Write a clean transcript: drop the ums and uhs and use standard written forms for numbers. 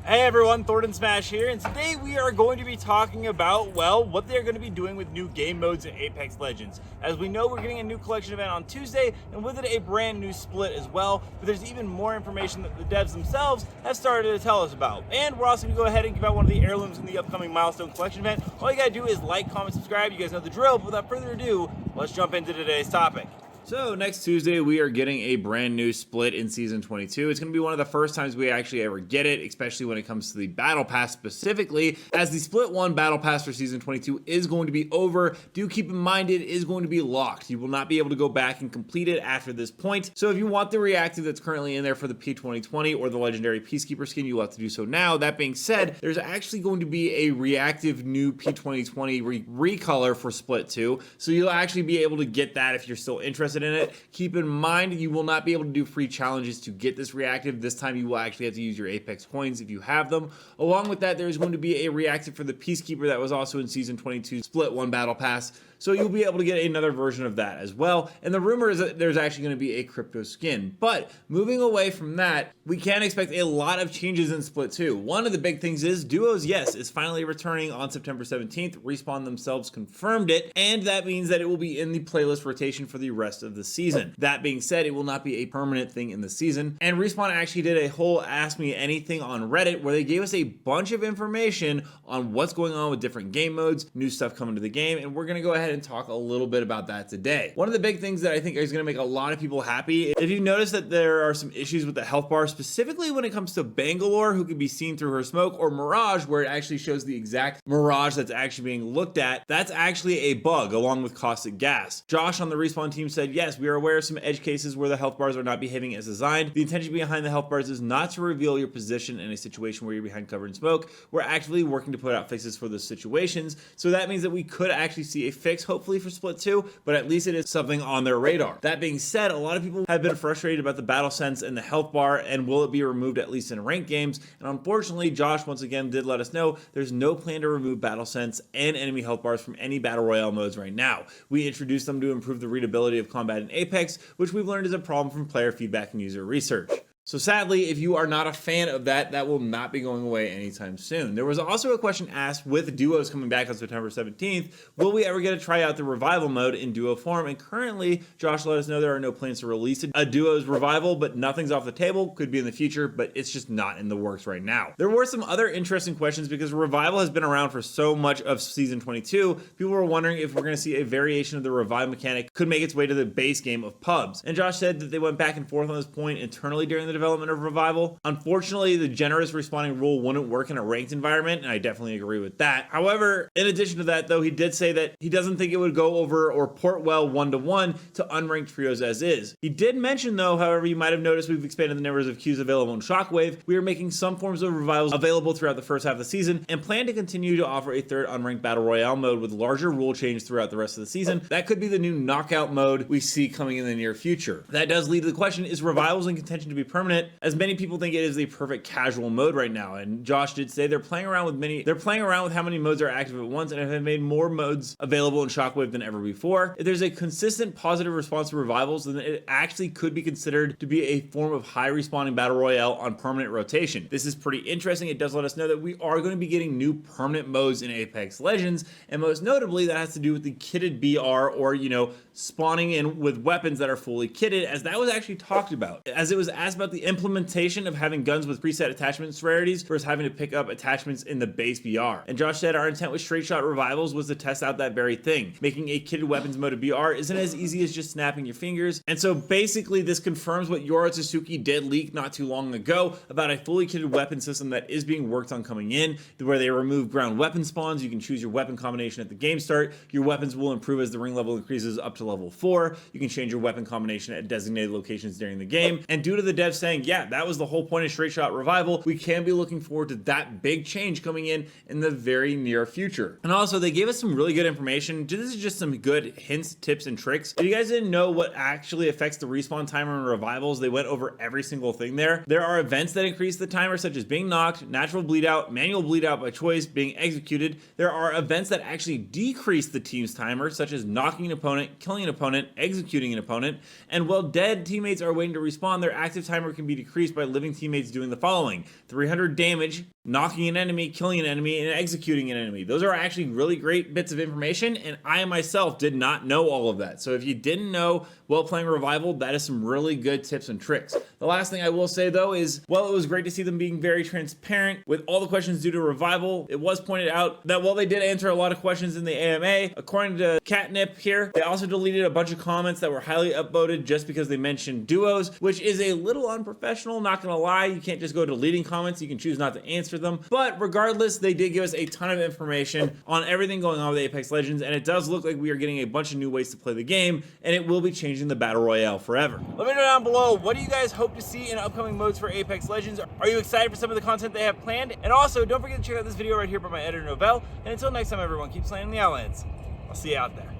Hey everyone, Thordan Smash here, and today we are going to be talking about, well, what they're going to be doing with new game modes in Apex Legends. As we know, we're getting a new collection event on Tuesday, and with it a brand new split as well, but there's even more information that the devs themselves have started to tell us about. And we're also going to go ahead and give out one of the heirlooms in the upcoming Milestone Collection event. All you gotta do is like, comment, subscribe, you guys know the drill, but without further ado, let's jump into today's topic. So next Tuesday, we are getting a brand new split in Season 22. It's going to be one of the first times we actually ever get it, especially when it comes to the Battle Pass specifically, as the Split 1 Battle Pass for Season 22 is going to be over. Do keep in mind it is going to be locked. You will not be able to go back and complete it after this point. So if you want the reactive that's currently in there for the P2020 or the Legendary Peacekeeper skin, you'll have to do so now. That being said, there's actually going to be a reactive new P2020 recolor for Split 2, so you'll actually be able to get that if you're still interested in it. Keep in mind, you will not be able to do free challenges to get this reactive. This time you will actually have to use your Apex coins if you have them. Along with that, there's going to be a reactive for the Peacekeeper that was also in Season 22 Split 1 Battle Pass. So you'll be able to get another version of that as well. And the rumor is that there's actually going to be a crypto skin. But moving away from that, we can expect a lot of changes in Split 2. One of the big things is Duos, yes, is finally returning on September 17th. Respawn themselves confirmed it. And that means that it will be in the playlist rotation for the rest of the season. That being said, it will not be a permanent thing in the season. And Respawn actually did a whole Ask Me Anything on Reddit where they gave us a bunch of information on what's going on with different game modes, new stuff coming to the game, and we're going to go ahead and talk a little bit about that today. One of the big things that I think is going to make a lot of people happy, if you notice that there are some issues with the health bar, specifically when it comes to Bangalore, who can be seen through her smoke, or Mirage, where it actually shows the exact Mirage that's actually being looked at, that's actually a bug along with caustic gas. Josh on the Respawn team said, yes, we are aware of some edge cases where the health bars are not behaving as designed. The intention behind the health bars is not to reveal your position in a situation where you're behind cover in smoke. We're actively working to put out fixes for those situations. So that means that we could actually see a fix, hopefully for Split 2, but at least it is something on their radar. That being said, a lot of people have been frustrated about the battle sense and the health bar, and will it be removed at least in ranked games? And unfortunately, Josh once again did let us know there's no plan to remove battle sense and enemy health bars from any battle royale modes right now. We introduced them to improve the readability of combat in Apex, which we've learned is a problem from player feedback and user research. So sadly, if you are not a fan of that, that will not be going away anytime soon. There was also a question asked with Duos coming back on September 17th, will we ever get to try out the Revival mode in Duo form? And currently, Josh let us know there are no plans to release a Duos Revival, but nothing's off the table. Could be in the future, but it's just not in the works right now. There were some other interesting questions because Revival has been around for so much of Season 22. People were wondering if we're going to see a variation of the Revive mechanic could make its way to the base game of pubs. And Josh said that they went back and forth on this point internally during the development of Revival. Unfortunately, the generous respawning rule wouldn't work in a ranked environment, and I definitely agree with that. However, in addition to that, though, he did say that he doesn't think it would go over or port well one-to-one to unranked trios as is. He did mention, though, however, you might have noticed we've expanded the numbers of queues available in Shockwave. We are making some forms of Revivals available throughout the first half of the season and plan to continue to offer a third unranked Battle Royale mode with larger rule change throughout the rest of the season. That could be the new knockout mode we see coming in the near future. That does lead to the question, is Revivals in contention to be permanent? As many people think it is the perfect casual mode right now, and Josh did say they're playing around with how many modes are active at once and have made more modes available in Shockwave than ever before. If there's a consistent positive response to Revivals, then it actually could be considered to be a form of high respawning battle royale on permanent rotation. This is pretty interesting. It does let us know that we are going to be getting new permanent modes in Apex Legends, and most notably that has to do with the kitted BR, or spawning in with weapons that are fully kitted, as that was actually talked about. As it was asked about the implementation of having guns with preset attachments rarities versus having to pick up attachments in the base BR. And Josh said our intent with straight shot Revivals was to test out that very thing. Making a kitted weapons mode of BR isn't as easy as just snapping your fingers. And so basically this confirms what Yora Tsuzuki did leak not too long ago about a fully kitted weapon system that is being worked on coming in, where they remove ground weapon spawns. You can choose your weapon combination at the game start. Your weapons will improve as the ring level increases up to level 4. You can change your weapon combination at designated locations during the game. And due to the devs saying, yeah, that was the whole point of straight shot Revival, we can be looking forward to that big change coming in the very near future. And also, they gave us some really good information. This is just some good hints, tips, and tricks. If you guys didn't know what actually affects the respawn timer in Revivals, they went over every single thing there. There are events that increase the timer, such as being knocked, natural bleed out, manual bleed out by choice, being executed. There are events that actually decrease the team's timer, such as knocking an opponent, killing an opponent, executing an opponent. And while dead teammates are waiting to respawn, their active timer can be decreased by living teammates doing the following: 300 damage, knocking an enemy, killing an enemy, and executing an enemy. Those are actually really great bits of information, and I myself did not know all of that. So if you didn't know while playing Revival, that is some really good tips and tricks. The last thing I will say though is, well, it was great to see them being very transparent with all the questions due to Revival. It was pointed out that while they did answer a lot of questions in the AMA, according to Catnip here, they also deleted a bunch of comments that were highly upvoted just because they mentioned duos, which is a little unprofessional, not gonna lie. You can't just go deleting comments, you can choose not to answer them. But regardless, they did give us a ton of information on everything going on with Apex Legends, and it does look like we are getting a bunch of new ways to play the game, and it will be changing the Battle Royale forever. Let me know down below, what do you guys hope to see in upcoming modes for Apex Legends? Are you excited for some of the content they have planned? And also, don't forget to check out this video right here by my editor Novell. And until next time, everyone, keep slaying the Outlands. I'll see you out there.